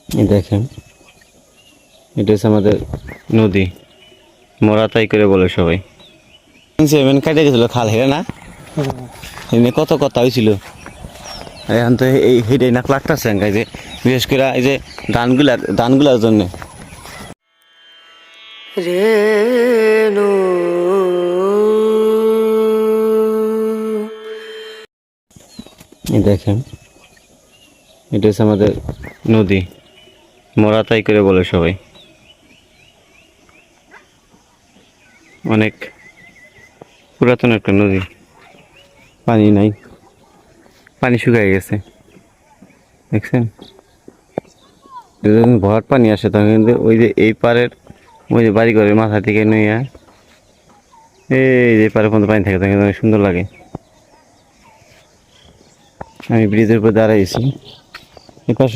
এই দেখেন, এটা হচ্ছে আমাদের নদী, মরাতাই করে বলে সবাই। সেভেন কাটে গেছিল খাল হেরে না, এমনি কত কথা হয়েছিল। এখন তো এই হেঁটে নাক লাগতেছে যে বিশেষ করে এই যে ধানগুলার জন্য। এই দেখেন, এটা হচ্ছে আমাদের নদী, মরাতাই করে বলে সবাই। অনেক পুরাতন একটা নদী, পানি নাই, পানি শুকিয়ে গেছে দেখছেন। যখন ভরাট পানি আসে তখন কিন্তু ওই যে এই পারের ওই যে বাড়ি ঘরের মাথা থেকে নিয়ে এই যে পারে পর্যন্ত পানি থাকে তখন কিন্তু অনেক সুন্দর লাগে। আমি ব্রিজের উপর দাঁড়াইছি, এপাশে